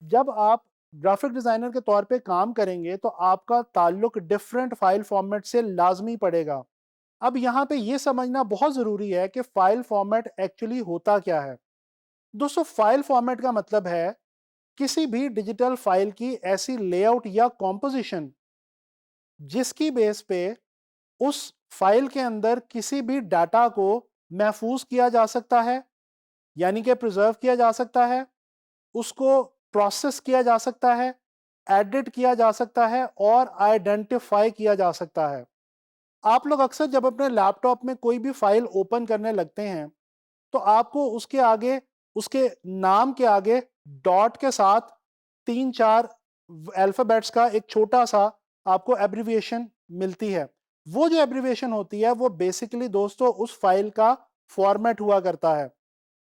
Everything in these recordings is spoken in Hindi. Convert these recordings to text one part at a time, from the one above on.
जब आप ग्राफिक डिजाइनर के तौर पे काम करेंगे तो आपका ताल्लुक डिफरेंट फाइल फॉर्मेट से लाजमी पड़ेगा। अब यहाँ पे ये समझना बहुत ज़रूरी है कि फाइल फॉर्मेट एक्चुअली होता क्या है। दोस्तों, फाइल फॉर्मेट का मतलब है किसी भी डिजिटल फाइल की ऐसी लेआउट या कॉम्पोजिशन जिसकी बेस पे उस फाइल के अंदर किसी भी डाटा को महफूज किया जा सकता है, यानी कि प्रिजर्व किया जा सकता है, उसको प्रोसेस किया जा सकता है, एडिट किया जा सकता है और आइडेंटिफाई किया जा सकता है। आप लोग अक्सर जब अपने लैपटॉप में कोई भी फाइल ओपन करने लगते हैं तो आपको उसके आगे, उसके नाम के आगे डॉट के साथ 3-4 अल्फ़ाबेट्स का एक छोटा-सा आपको एब्रिविएशन मिलती है। वो जो एब्रिविएशन होती है वो बेसिकली दोस्तों उस फाइल का फॉर्मेट हुआ करता है।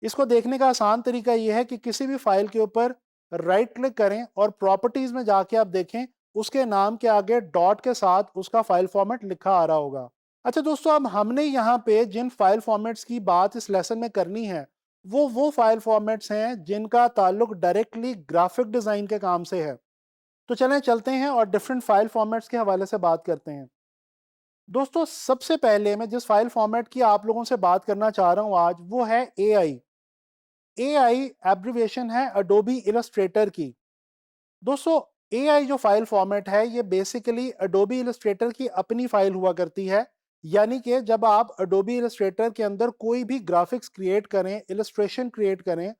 इसको देखने का आसान तरीका ये है कि किसी भी फाइल के ऊपर राइट क्लिक करें और प्रॉपर्टीज में जाके आप देखें उसके नाम के आगे डॉट के साथ उसका फाइल फॉर्मेट लिखा आ रहा होगा। अच्छा दोस्तों, अब हमने यहाँ पे जिन फाइल फॉर्मेट्स की बात इस लेसन में करनी है वो फाइल फॉर्मेट्स हैं जिनका ताल्लुक डायरेक्टली ग्राफिक डिजाइन के काम से है। तो चलें चलते हैं और डिफरेंट फाइल फॉर्मेट्स के हवाले से बात करते हैं। दोस्तों, सबसे पहले मैं जिस फाइल फॉर्मेट की आप लोगों से बात करना चाह रहा हूँ आज वो है AI। AI एब्रिविएशन है अडोबी इलस्ट्रेटर की। दोस्तों, AI जो फाइल फॉर्मेट है ये बेसिकली अडोबी इलस्ट्रेटर की अपनी फाइल हुआ करती है। यानी कि जब आप अडोबी इलस्ट्रेटर के अंदर कोई भी ग्राफिक्स क्रिएट करें, इलस्ट्रेशन क्रिएट करें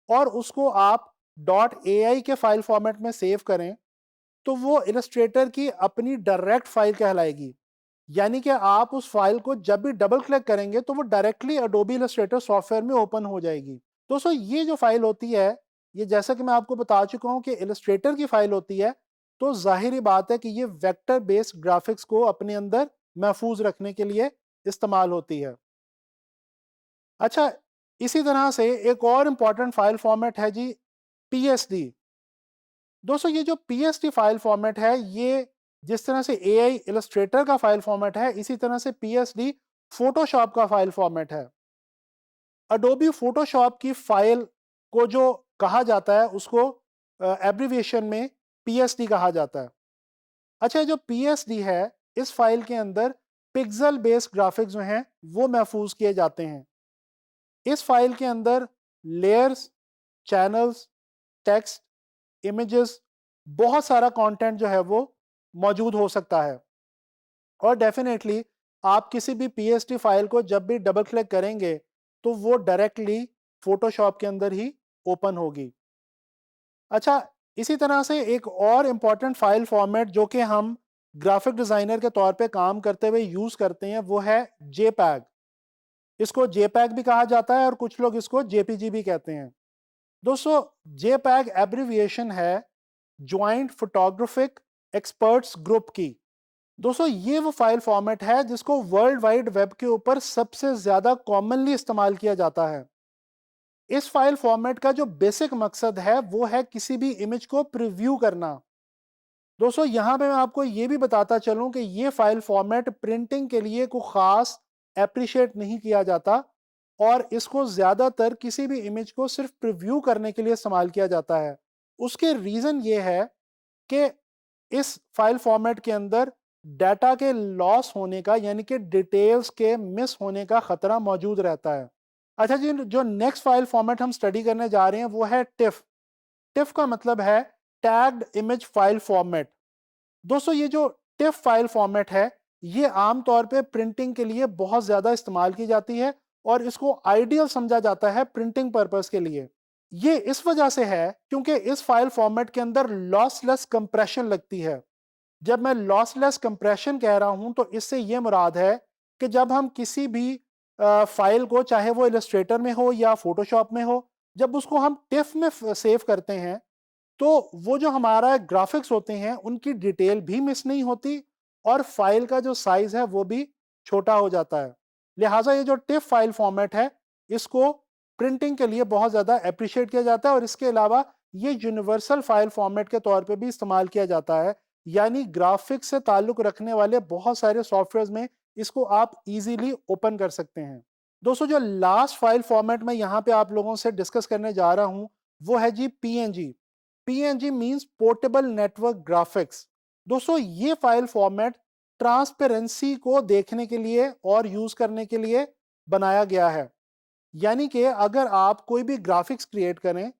और उसको आप .ai के फाइल फॉर्मेट में सेव करें तो वो इलस्ट्रेटर की अपनी डायरेक्ट फाइल कहलाएगी। यानी कि आप उस फाइल को जब भी डबल क्लिक करेंगे तो वो डायरेक्टली अडोबी इलस्ट्रेटर सॉफ्टवेयर में ओपन हो जाएगी। दोस्तों, ये जो फाइल होती है, ये जैसा कि मैं आपको बता चुका हूं कि इलस्ट्रेटर की फाइल होती है, तो जाहिर बात है कि ये वेक्टर बेस्ड ग्राफिक्स को अपने अंदर महफूज रखने के लिए इस्तेमाल होती है। अच्छा, इसी तरह से एक और इंपॉर्टेंट फाइल फॉर्मेट है जी, PSD। दोस्तों, ये जो PSD फाइल फॉर्मेट है ये जिस तरह से AI इलस्ट्रेटर का फाइल फॉर्मेट है, इसी तरह से PSD फोटोशॉप का फाइल फॉर्मेट है। अडोबी फोटोशॉप की फाइल को जो कहा जाता है उसको एब्रिविएशन में PSD कहा जाता है। अच्छा, जो PSD है इस फाइल के अंदर पिक्सल बेस्ड ग्राफिक्स जो हैं वो महफूज किए जाते हैं। इस फाइल के अंदर लेयर्स, चैनल्स, टेक्स्ट, इमेजेस, बहुत सारा कंटेंट जो है वो मौजूद हो सकता है। और डेफिनेटली आप किसी भी PSD फाइल को जब भी डबल क्लिक करेंगे तो वो डायरेक्टली फोटोशॉप के अंदर ही ओपन होगी। अच्छा, इसी तरह से एक और इम्पॉर्टेंट फाइल फॉर्मेट जो कि हम ग्राफिक डिज़ाइनर के तौर पे काम करते हुए यूज़ करते हैं वो है JPEG। इसको JPEG भी कहा जाता है और कुछ लोग इसको JPG भी कहते हैं। दोस्तों, JPEG एब्रिविएशन है ज्वाइंट फोटोग्राफिक एक्सपर्ट्स ग्रुप की। दोस्तों, ये वो फाइल फॉर्मेट है जिसको वर्ल्ड वाइड वेब के ऊपर सबसे ज्यादा कॉमनली इस्तेमाल किया जाता है। इस फाइल फॉर्मेट का जो बेसिक मकसद है वो है किसी भी इमेज को प्रीव्यू करना। दोस्तों, यहां पे मैं आपको ये भी बताता चलूं कि ये फाइल फॉर्मेट प्रिंटिंग के लिए कोई खास एप्रिशिएट नहीं किया जाता और इसको ज्यादातर किसी भी इमेज को सिर्फ प्रीव्यू करने के लिए इस्तेमाल किया जाता है। उसके रीजन ये है कि इस फाइल फॉर्मेट के अंदर डाटा के लॉस होने का, यानी कि डिटेल्स के मिस होने का खतरा मौजूद रहता है। अच्छा जी, जो नेक्स्ट फाइल फॉर्मेट हम स्टडी करने जा रहे हैं वो है टिफ। टिफ का मतलब है टैग्ड इमेज फाइल फॉर्मेट। दोस्तों, ये जो टिफ फाइल फॉर्मेट है ये आमतौर पे प्रिंटिंग के लिए बहुत ज्यादा इस्तेमाल की जाती है और इसको आइडियल समझा जाता है प्रिंटिंग पर्पस के लिए। ये इस वजह से है क्योंकि इस फाइल फॉर्मेट के अंदर लॉसलेस कंप्रेशन लगती है। जब मैं लॉसलेस कंप्रेशन कह रहा हूं तो इससे ये मुराद है कि जब हम किसी भी फाइल को, चाहे वो इलस्ट्रेटर में हो या फोटोशॉप में हो, जब उसको हम टिफ में सेव करते हैं तो वो जो हमारा ग्राफिक्स होते हैं उनकी डिटेल भी मिस नहीं होती और फाइल का जो साइज है वो भी छोटा हो जाता है। लिहाजा ये जो टिफ फाइल फॉर्मेट है इसको प्रिंटिंग के लिए बहुत ज़्यादा अप्रिशिएट किया जाता है और इसके अलावा ये यूनिवर्सल फाइल फॉर्मेट के तौर पे भी इस्तेमाल किया जाता है। यानी ग्राफिक्स से ताल्लुक रखने वाले बहुत सारे सॉफ्टवेयर में इसको आप इजीली ओपन कर सकते हैं। दोस्तों, जो लास्ट फाइल फॉर्मेट मैं यहाँ पे आप लोगों से डिस्कस करने जा रहा हूँ वो है जी PNG। PNG means portable network graphics. दोस्तों ये फाइल फॉर्मेट ट्रांसपेरेंसी को देखने के लिए और यूज करने के लिए बनाया गया है। यानी कि अगर आप कोई भी ग्राफिक्स क्रिएट करें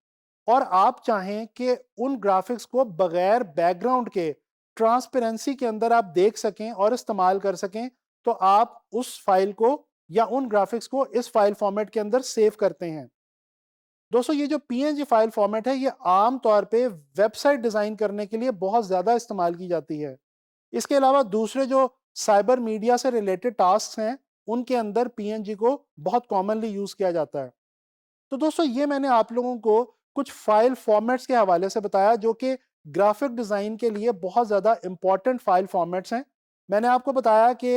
और आप चाहें कि उन ग्राफिक्स को बगैर बैकग्राउंड के ट्रांसपेरेंसी के अंदर आप देख सकें और इस्तेमाल कर सकें, तो आप उस फाइल को या उन ग्राफिक्स को इस फाइल फॉर्मेट के अंदर सेव करते हैं। दोस्तों ये जो पीएनजी फाइल फॉर्मेट है, ये आम तौर पे वेबसाइट डिजाइन करने के लिए बहुत ज्यादा इस्तेमाल की जाती है। इसके अलावा दूसरे जो साइबर मीडिया से रिलेटेड टास्क हैं, उनके अंदर पीएनजी को बहुत कॉमनली यूज किया जाता है। तो दोस्तों ये मैंने आप लोगों को कुछ फाइल फॉर्मेट्स के हवाले से बताया जो कि ग्राफिक डिज़ाइन के लिए बहुत ज़्यादा इंपॉर्टेंट फाइल फॉर्मेट्स हैं। मैंने आपको बताया कि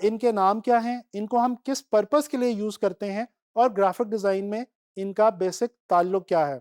इनके नाम क्या हैं, इनको हम किस पर्पस के लिए यूज़ करते हैं और ग्राफिक डिज़ाइन में इनका बेसिक ताल्लुक क्या है।